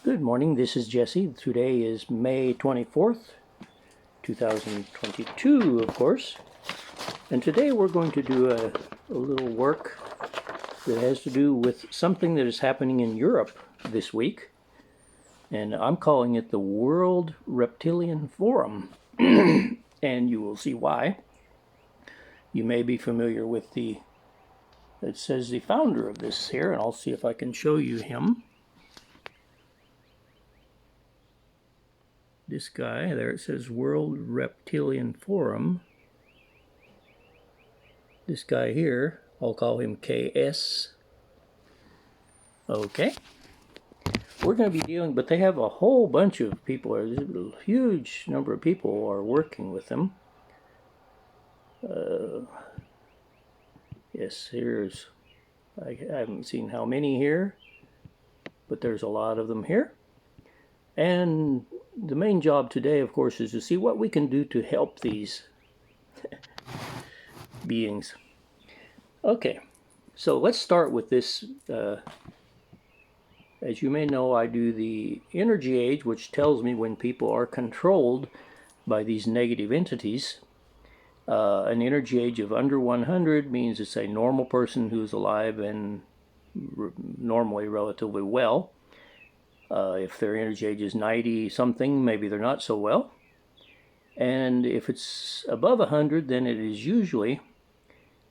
Good morning, this is Jesse. Today is May 24th, 2022, of course. And today we're going to do a little work that has to do with something that is happening in Europe this week. And I'm calling it the World Reptilian Forum. And you will see why. You may be familiar with it says the founder of this here, and I'll see if I can show you him. This guy, there it says World Reptilian Forum. This guy here, I'll call him KS. Okay. We're going to be dealing, but they have a whole bunch of people, a huge number of people are working with them. Yes, I haven't seen how many here, but there's a lot of them here. And the main job today, of course, is to see what we can do to help these beings. Okay, so let's start with this. As you may know, I do the energy age, which tells me when people are controlled by these negative entities. An energy age of under 100 means it's a normal person who's alive and normally relatively well. If their energy age is 90 something, maybe they're not so well. And if it's above 100, then it is usually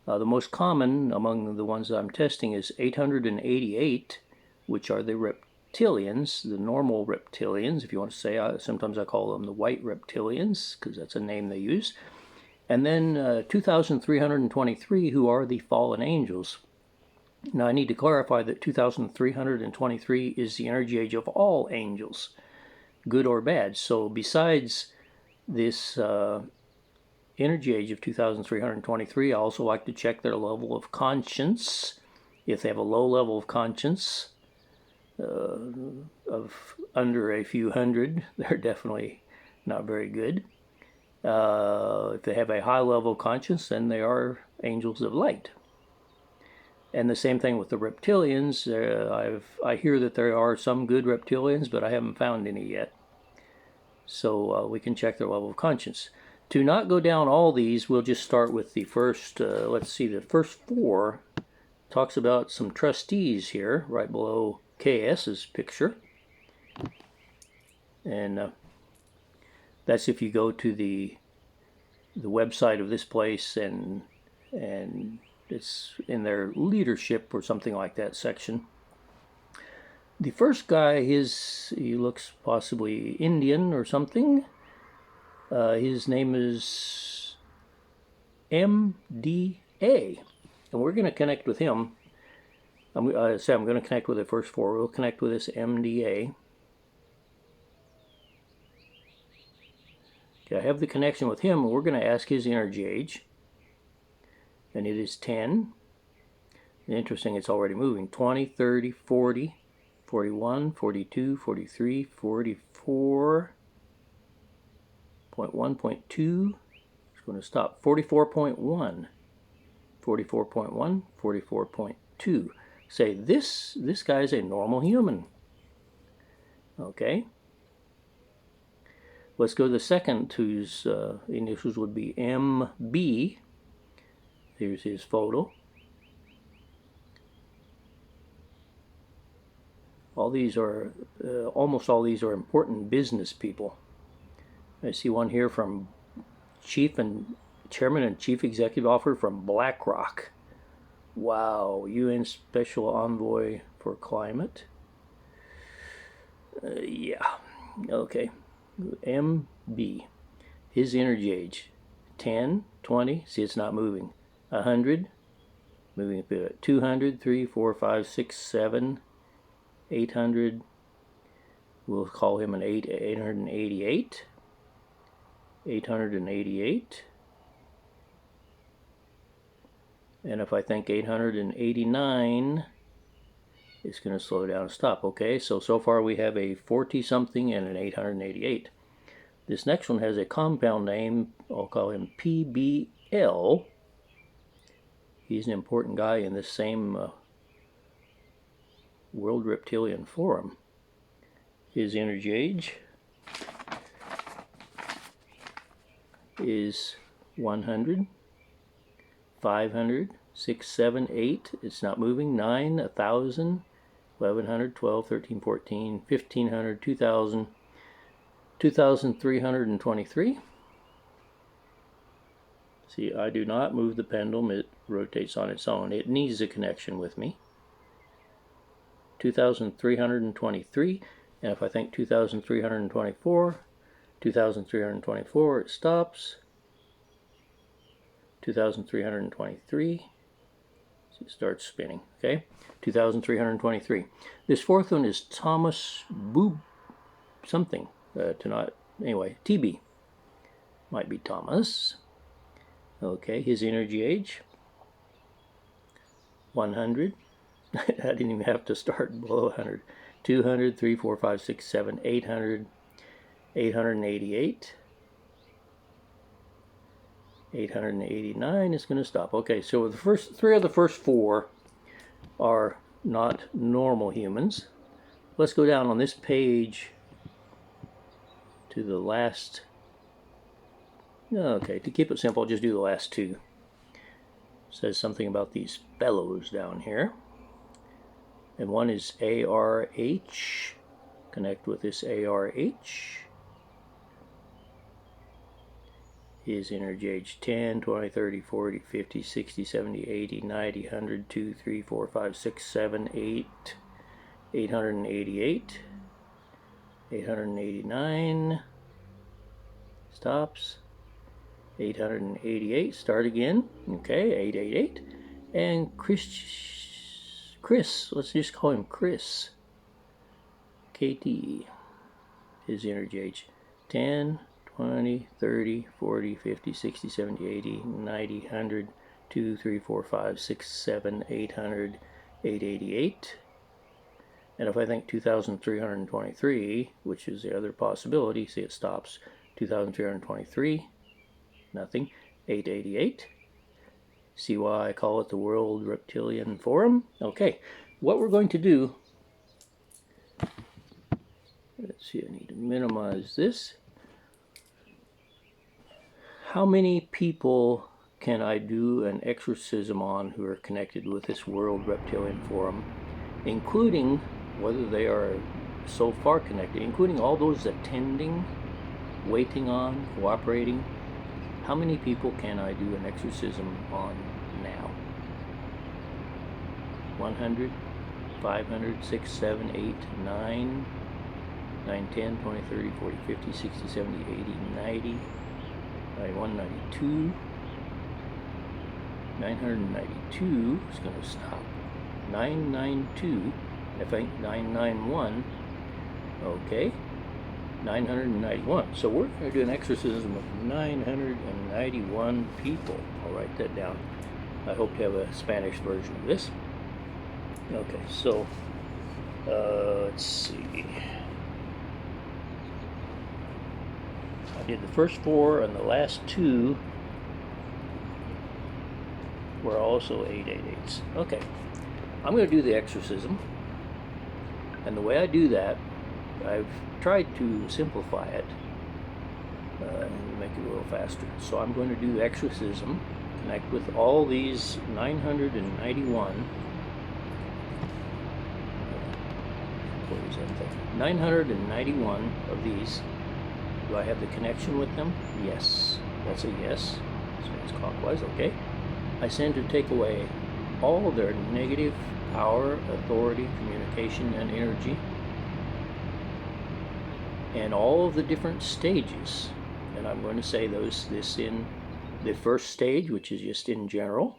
the most common among the ones that I'm testing is 888, which are the reptilians, the normal reptilians, if you want to say. Sometimes I call them the white reptilians, because that's a name they use. And then 2,323, who are the fallen angels. Now I need to clarify that 2,323 is the energy age of all angels, good or bad. So besides this energy age of 2,323, I also like to check their level of conscience. If they have a low level of conscience, of under a few hundred, they're definitely not very good. If they have a high level of conscience, then they are angels of light. And the same thing with the reptilians. I hear that there are some good reptilians, but I haven't found any yet. So we can check their level of conscience. To not go down all these, we'll just start with the first, let's see, the first four talks about some trustees here, right below KS's picture. And that's if you go to the website of this place, and it's in their leadership or something like that section. The first guy, he looks possibly Indian or something. His name is MDA, and we're going to connect with him. I'm going to connect with the first four. We'll connect with this MDA. Okay, I have the connection with him, and we're going to ask his energy age. And it is 10. Interesting, it's already moving. 20, 30, 40, 41, 42, 43, 44, 0.1, 0.2. It's going to stop. 44.1, 44.1, 44.2. Say this guy is a normal human. Okay. Let's go to the second, whose initials would be MB. Here's his photo. Almost all these are important business people. I see one here from Chairman and Chief Executive Officer from BlackRock. Wow, UN Special Envoy for Climate. Yeah, okay. MB. His energy age, 10, 20, see it's not moving. 100, moving a bit. 200, 3, 4, 5, 6, 7, 800. We'll call him an 888. 888. And if I think 889, it's going to slow down and stop. Okay, so far we have a 40-something and an 888. This next one has a compound name. I'll call him PBL. He's an important guy in this same World Reptilian Forum. His energy age is 100, 500, 6, 7, 8. It's not moving. 9, 1,000, 1,100, 12, 13, 14, 1,500, 2,000, 2,323. See, I do not move the pendulum. It rotates on its own. It needs a connection with me. 2,323. And if I think 2,324, 2,324, it stops. 2,323. It starts spinning. Okay, 2,323. This fourth one is Thomas Boob something. Anyway, TB. Might be Thomas. Okay, his energy age 100. I didn't even have to start below 100. 200, 3, 4, 5, 6, 7, 800, 888. 889 is going to stop. Okay, so the first three of the first four are not normal humans. Let's go down on this page to the last. Okay, to keep it simple, I'll just do the last two. It says something about these fellows down here. And one is ARH. Connect with this ARH. His energy age 10, 20, 30, 40, 50, 60, 70, 80, 90, 100, 2, 3, 4, 5, 6, 7, 8, 888, 889, stops, 888, start again, okay, 888, and Chris, let's just call him Chris, KT, his energy age 10, 20, 30, 40, 50, 60, 70, 80, 90, 100, 2, 3, 4, 5, 6, 7, 800, 888. And if I think 2,323, which is the other possibility, see it stops, 2,323, nothing, 888. See why I call it the World Reptilian Forum? Okay, what we're going to do, let's see, I need to minimize this. How many people can I do an exorcism on who are connected with this World Reptilian Forum, including whether they are so far connected, including all those attending, waiting on, cooperating? How many people can I do an exorcism on now? 100, 500, 6, 7, 8, 9, 9, 10, 20, 30, 40, 50, 60, 70, 80, 90, 91, 92, 992 is going to stop, 992, I think 991, okay, 991. So we're going to do an exorcism of 991 people. I'll write that down. I hope to have a Spanish version of this. Okay, so let's see. I did the first four, and the last two were also 888s. Okay, I'm going to do the exorcism, and the way I do that, I've tried to simplify it and make it a little faster. So I'm going to do the exorcism, connect with all these 991. Close that thing. 991 of these. Do I have the connection with them? Yes. That's a yes. So it's clockwise, okay. I send to take away all their negative power, authority, communication, and energy, and all of the different stages. And I'm going to say this in the first stage, which is just in general,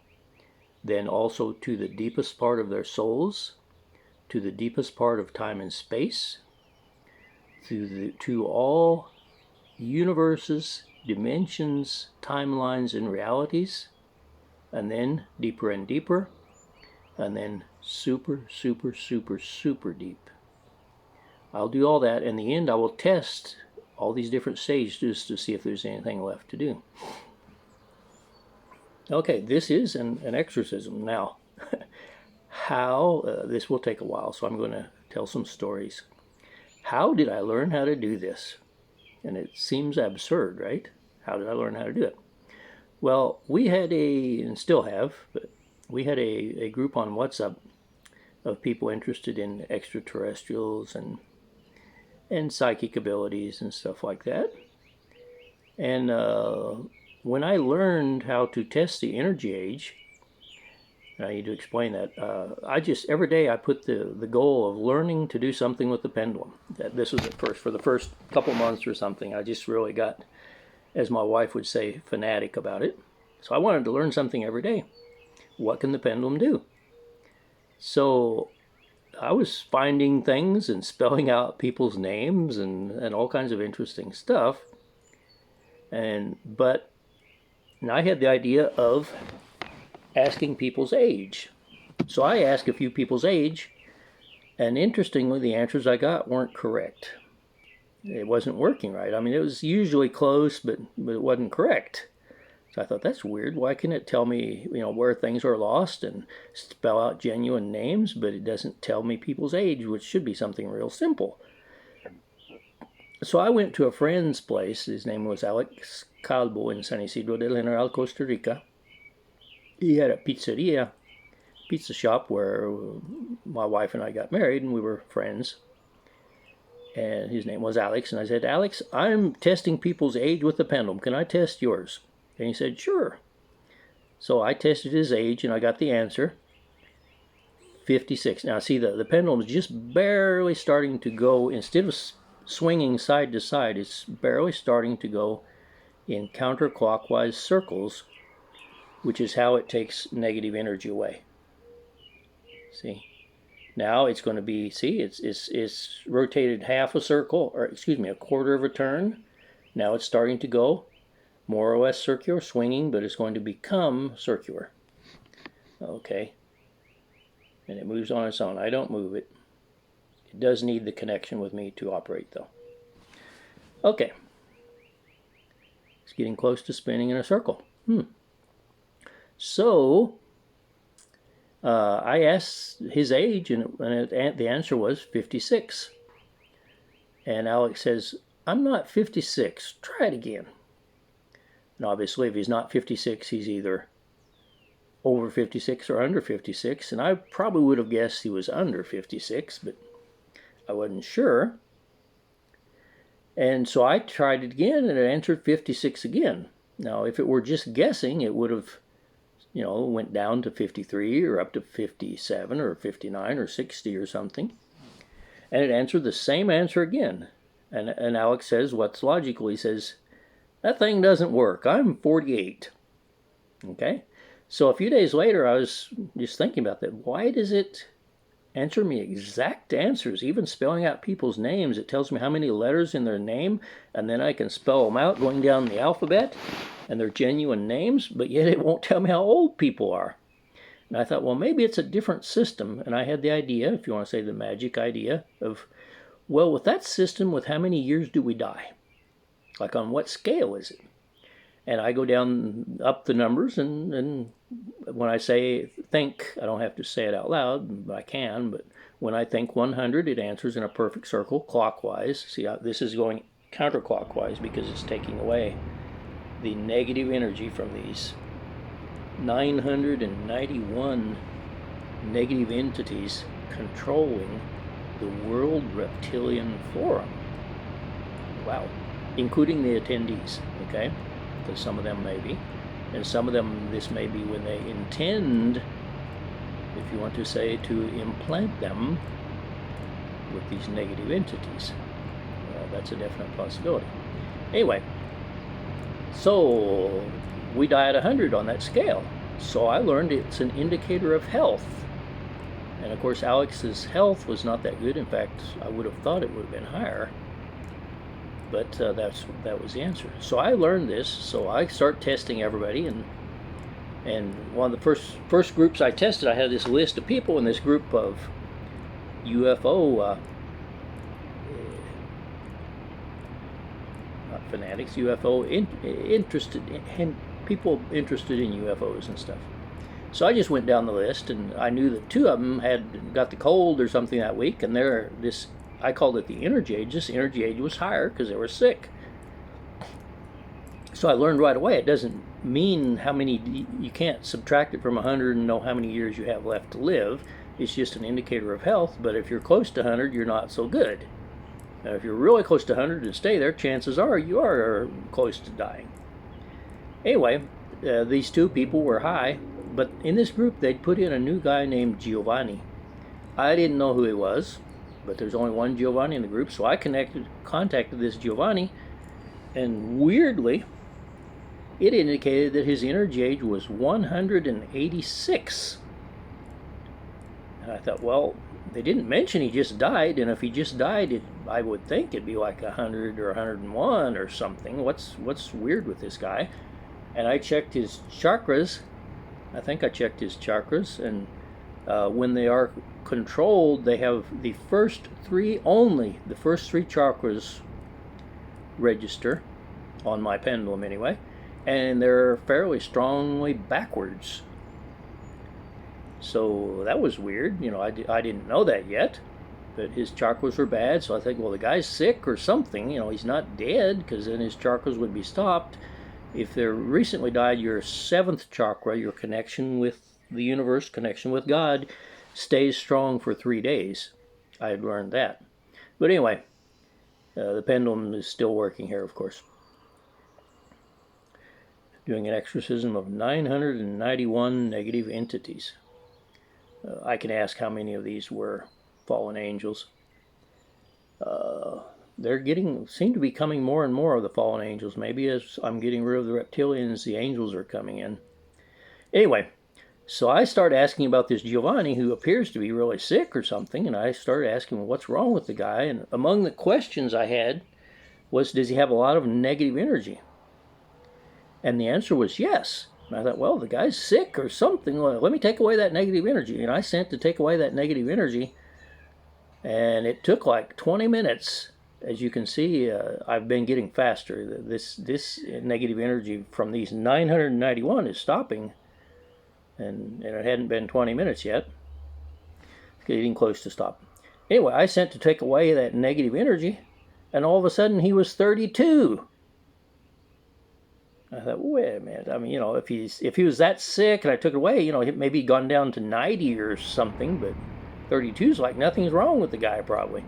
then also to the deepest part of their souls, to the deepest part of time and space, to all universes, dimensions, timelines, and realities, and then deeper and deeper, and then super, super, super, super deep. I'll do all that. In the end, I will test all these different stages to see if there's anything left to do. Okay, this is an exorcism. Now, how, this will take a while, so I'm going to tell some stories. how did I learn how to do this? And it seems absurd, right? How did I learn how to do it? Well, we had and still have, but we had a group on WhatsApp of people interested in extraterrestrials and psychic abilities and stuff like that. And when I learned how to test the energy age, and I need to explain that, I just, every day I put the goal of learning to do something with the pendulum. This was at first, for the first couple months or something, I just really got, as my wife would say, fanatic about it. So I wanted to learn something every day. What can the pendulum do? So I was finding things and spelling out people's names and all kinds of interesting stuff. But I had the idea of asking people's age. So I asked a few people's age, and interestingly, the answers I got weren't correct. It wasn't working right. I mean, it was usually close, but it wasn't correct. So I thought, that's weird. Why can it tell me, where things are lost and spell out genuine names, but it doesn't tell me people's age, which should be something real simple. So I went to a friend's place. His name was Alex Calvo in San Isidro del General, Costa Rica. He had a pizza shop where my wife and I got married, and we were friends. And his name was Alex. And I said, Alex, I'm testing people's age with the pendulum. Can I test yours? And he said, sure. So I tested his age, and I got the answer, 56. Now, see, the pendulum is just barely starting to go, instead of swinging side to side, it's barely starting to go in counterclockwise circles, which is how it takes negative energy away. See? Now it's going to be, see, it's rotated half a circle, or excuse me, a quarter of a turn. Now it's starting to go more or less circular, swinging, but it's going to become circular. Okay. And it moves on its own. I don't move it. It does need the connection with me to operate, though. Okay. It's getting close to spinning in a circle. So, I asked his age, and the answer was 56. And Alex says, I'm not 56. Try it again. And obviously, if he's not 56, he's either over 56 or under 56. And I probably would have guessed he was under 56, but I wasn't sure. And so I tried it again, and it answered 56 again. Now, if it were just guessing, it would have, went down to 53 or up to 57 or 59 or 60 or something. And it answered the same answer again. And Alex says, what's logical? He says, that thing doesn't work. I'm 48. Okay? So a few days later, I was just thinking about that. Why does it answer me exact answers, even spelling out people's names? It tells me how many letters in their name, and then I can spell them out going down the alphabet, and they're genuine names, but yet it won't tell me how old people are. And I thought, well, maybe it's a different system. And I had the idea, if you want to say the magic idea, of, well, with that system, with how many years do we die? Like, on what scale is it? And I go down, up the numbers, and when I say think, I don't have to say it out loud, but I can, but when I think 100, it answers in a perfect circle, clockwise. See, this is going counterclockwise because it's taking away the negative energy from these 991 negative entities controlling the World Reptilian Forum. Wow. Including the attendees, okay? Because some of them may be. And some of them, this may be when they intend, if you want to say, to implant them with these negative entities. That's a definite possibility. Anyway, so we die at 100 on that scale. So I learned it's an indicator of health. And of course, Alex's health was not that good. In fact, I would have thought it would have been higher. But that was the answer. So I learned this. So I start testing everybody, and one of the first groups I tested, I had this list of people in this group of UFO not fanatics, UFO interested in people interested in UFOs and stuff. So I just went down the list, and I knew that two of them had got the cold or something that week, and this I called it the energy age. This energy age was higher because they were sick. So I learned right away it doesn't mean how many, you can't subtract it from 100 and know how many years you have left to live. It's just an indicator of health, but if you're close to 100, you're not so good. Now, if you're really close to 100 and stay there, chances are you are close to dying. Anyway, these two people were high, but in this group they'd put in a new guy named Giovanni. I didn't know who he was, but there's only one Giovanni in the group, so I contacted this Giovanni, and weirdly, it indicated that his energy age was 186. And I thought, well, they didn't mention he just died, and if he just died, I would think it'd be like 100 or 101 or something. What's weird with this guy? And I checked his chakras. I think I checked his chakras, and when they are controlled, they have the first three chakras register on my pendulum anyway, and they're fairly strongly backwards. So that was weird. You know, I didn't know that yet, but his chakras were bad, so I think, well, the guy's sick or something. You know, he's not dead, because then his chakras would be stopped. If they're recently died, your seventh chakra, your connection with the universe, connection with God, stays strong for 3 days. I had learned that. But anyway, the pendulum is still working here, of course. Doing an exorcism of 991 negative entities. I can ask how many of these were fallen angels. They're seem to be coming more and more of the fallen angels. Maybe as I'm getting rid of the reptilians, the angels are coming in. Anyway, so I started asking about this Giovanni, who appears to be really sick or something, and I started asking, well, what's wrong with the guy? And among the questions I had was, does he have a lot of negative energy? And the answer was yes. And I thought, well, the guy's sick or something. Let me take away that negative energy. And I sent to take away that negative energy, and it took like 20 minutes. As you can see, I've been getting faster. This negative energy from these 991 is stopping, and it hadn't been 20 minutes yet. It's getting close to stop. Anyway, I sent to take away that negative energy, and all of a sudden he was 32. I thought, well, wait a minute. I mean, you know, if he was that sick and I took it away, you know, maybe he'd gone down to 90 or something, but 32 is like nothing's wrong with the guy probably.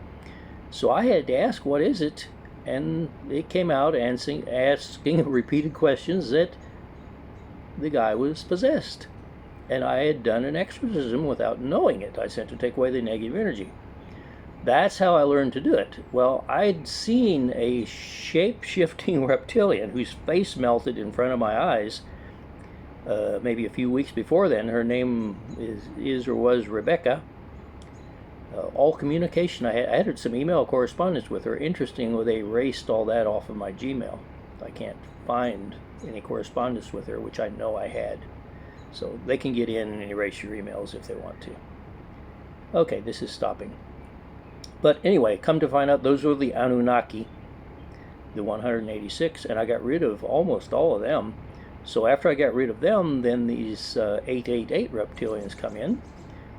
So I had to ask, what is it? And it came out asking repeated questions that the guy was possessed. And I had done an exorcism without knowing it. I sent to take away the negative energy. That's how I learned to do it. Well, I'd seen a shape-shifting reptilian whose face melted in front of my eyes maybe a few weeks before then. Her name is or was Rebecca. All communication, I had some email correspondence with her. Interestingly, they erased all that off of my Gmail. I can't find any correspondence with her, which I know I had. So they can get in and erase your emails if they want to. Okay, this is stopping. But anyway, come to find out, those were the Anunnaki, the 186, and I got rid of almost all of them. So after I got rid of them, then these 888 reptilians come in,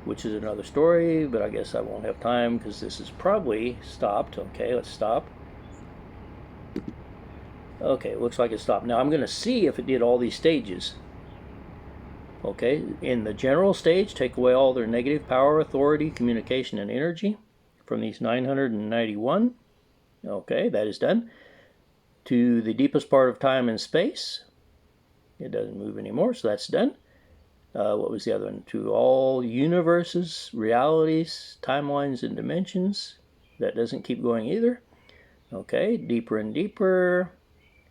which is another story, but I guess I won't have time because this is probably stopped. Okay, let's stop. Okay, it looks like it stopped. Now I'm going to see if it did all these stages. Okay, in the general stage, take away all their negative power, authority, communication, and energy from these 991. Okay, that is done. To the deepest part of time and space. It doesn't move anymore, so that's done. What was the other one? To all universes, realities, timelines, and dimensions. That doesn't keep going either. Okay, deeper and deeper.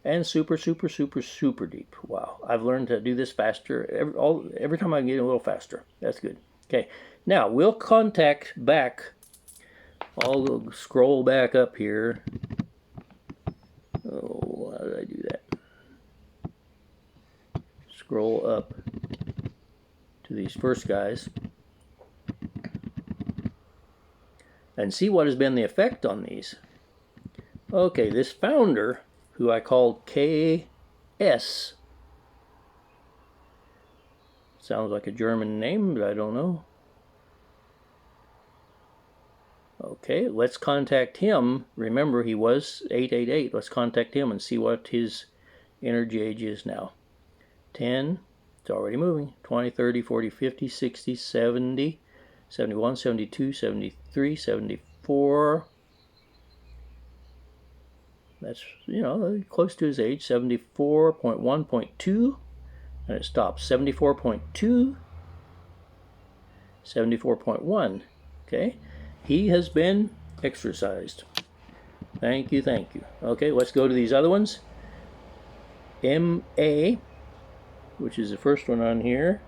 And super, super, super, super deep. Wow, I've learned to do this faster. Every time I'm getting a little faster. That's good. Okay, now we'll contact back. I'll scroll back up here. Oh, how did I do that? Scroll up to these first guys and see what has been the effect on these. Okay, this founder, who I called KS, sounds like a German name, but I don't know. Okay, let's contact him. Remember, he was 888. Let's contact him and see what his energy age is now. 10, it's already moving. 20, 30, 40, 50, 60, 70, 71, 72, 73, 74. That's, close to his age. 74.1.2, and it stops. 74.2, 74.1. Okay, he has been exorcised. Thank you, thank you. Okay, let's go to these other ones. MA, which is the first one on here.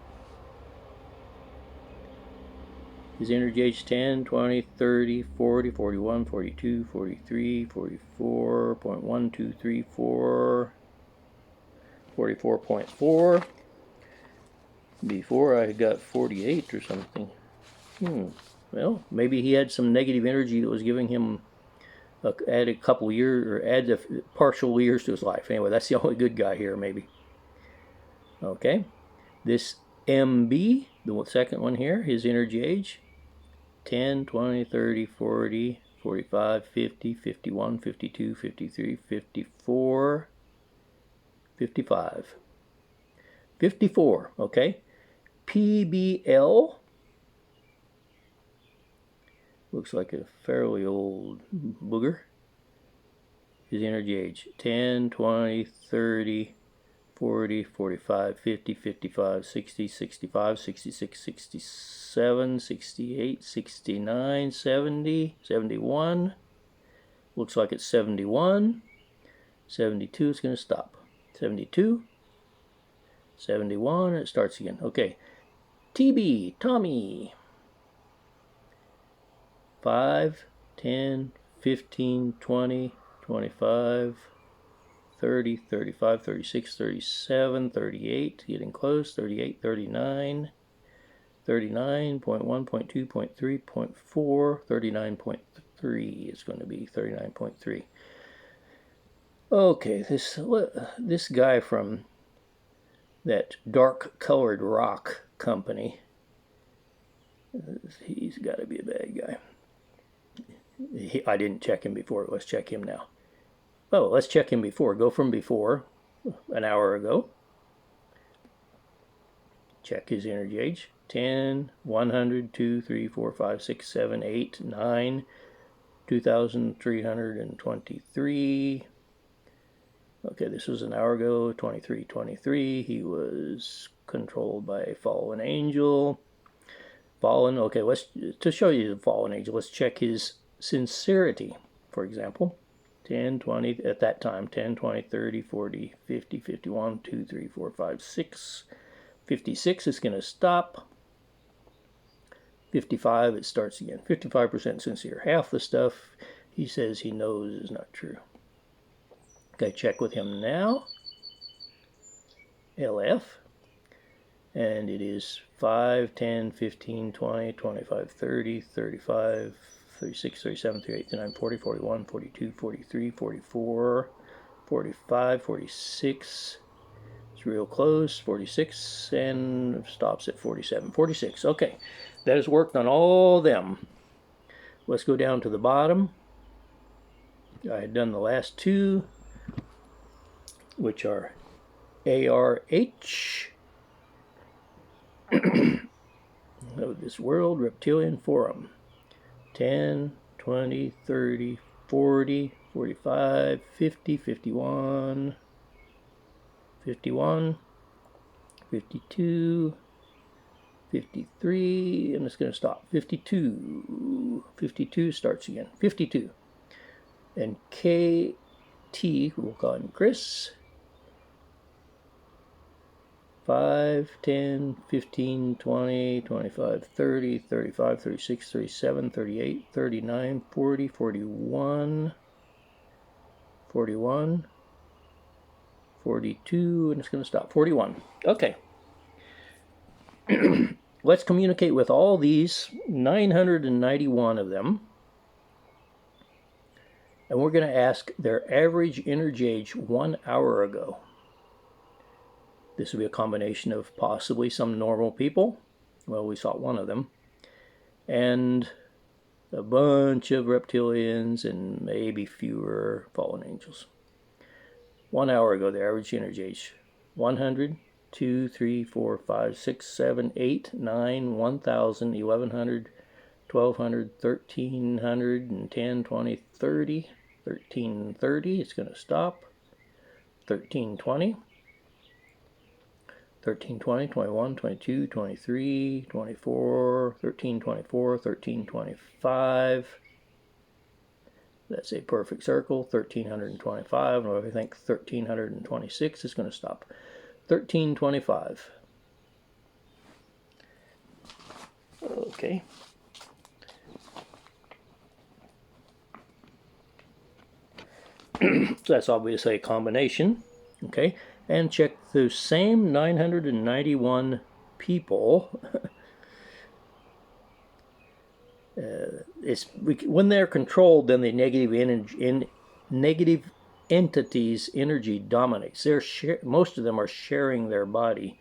His energy age 10, 20, 30, 40, 41, 42, 43, 44.1234, 44.4. Before I got 48 or something. Well, maybe he had some negative energy that was giving him add a couple years, or add partial years to his life. Anyway, that's the only good guy here, maybe. Okay, this MB, the second one here, his energy age 10, 20, 30, 40, 45, 50, 51, 52, 53, 54, 55, 54. Okay, PBL, looks like a fairly old booger. His energy age 10, 20, 30, 40, 45, 50, 55, 60, 65, 66, 67, 68, 69, 70, 71. Looks like it's 71. 72 is going to stop. 72, 71, and it starts again. Okay, TB, Tommy. 5, 10, 15, 20, 25, 30, 35, 36, 37, 38, getting close, 38, 39, 39.1.2.3.4, 39.3 is going to be 39.3. Okay, this guy from that dark colored rock company, he's got to be a bad guy. I didn't check him before. Let's check him now. Oh, let's check him before. Go from before, an hour ago. Check his energy age. 10, 100, 2, 3, 4, 5, 6, 7, 8, 9, 2,323. Okay, this was an hour ago. 23, 23. He was controlled by a fallen angel. Fallen, okay, to show you the fallen angel, let's check his sincerity, for example. 10, 20, at that time, 10, 20, 30, 40, 50, 51, 2, 3, 4, 5, 6. 56 is going to stop. 55, it starts again. 55% sincere. Half the stuff he says he knows is not true. Okay, check with him now. LF. And it is 5, 10, 15, 20, 25, 30, 35, 36, 37, 38, 39, 40, 41, 42, 43, 44, 45, 46. It's real close. 46 and stops at 47. 46. Okay, that has worked on all them. Let's go down to the bottom. I had done the last two, which are ARH. Of this World Reptilian Forum. 10, 20, 30, 40, 45, 50, 51, 51, 52, 53, and it's going to stop. 52. 52 starts again. 52. And KT, we'll call him Chris. 5, 10, 15, 20, 25, 30, 35, 36, 37, 38, 39, 40, 41, 41, 42, and it's going to stop. 41. Okay. Let's communicate with all these 991 of them. And we're going to ask their average energy age 1 hour ago. This will be a combination of possibly some normal people. Well, we saw one of them. And a bunch of reptilians and maybe fewer fallen angels. 1 hour ago, the average energy age 100, 2, 3, 4, 5, 6, 7, 8, 9, 1,000, 1,100, 1,200, 1,300, and 10, 20, 30, 1330. It's going to stop. 1320. 1320, 21, 22, 23, 24, 1324, 1325. That's a perfect circle. 1325. And I think 1326 is going to stop. 1325. Okay. So that's obviously a combination. Okay. And check the same 991 people. When they're controlled, then the negative entity's energy dominates. Most of them are sharing their body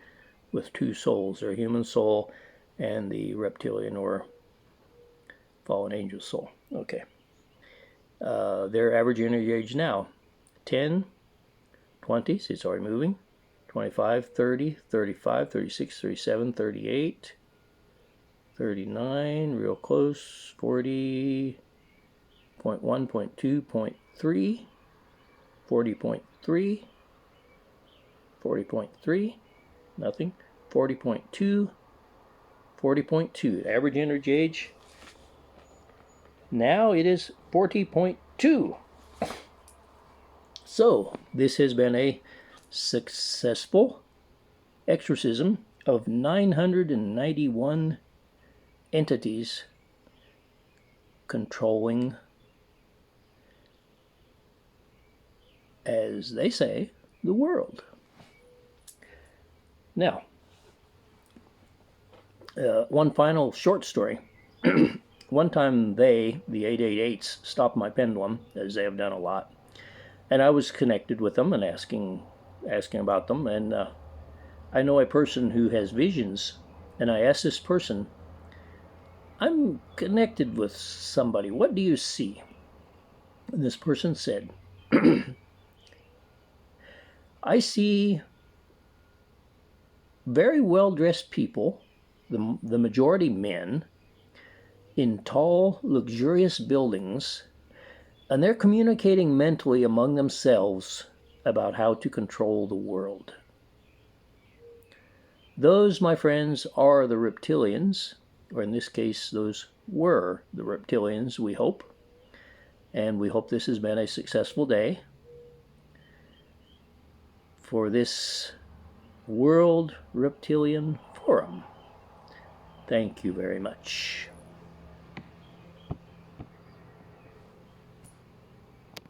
with two souls, their human soul and the reptilian or fallen angel soul. Okay. Their average energy age now, 10, 20, so it's already moving, 25, 30, 35, 36, 37, 38, 39, real close, 40, 0.1, 0.2, 0.3, 40.3, 40.3, nothing, 40.2, 40.2. The average energy age, now it is 40.2. So, this has been a successful exorcism of 991 entities controlling, as they say, the world. Now, one final short story. One time the 888s, stopped my pendulum, as they have done a lot. And I was connected with them and asking about them. And I know a person who has visions. And I asked this person, I'm connected with somebody. What do you see? And this person said, I see very well-dressed people, the majority men, in tall, luxurious buildings, and they're communicating mentally among themselves about how to control the world. Those, my friends, are the reptilians, or in this case, those were the reptilians, we hope. And we hope this has been a successful day for this World Reptilian Forum. Thank you very much.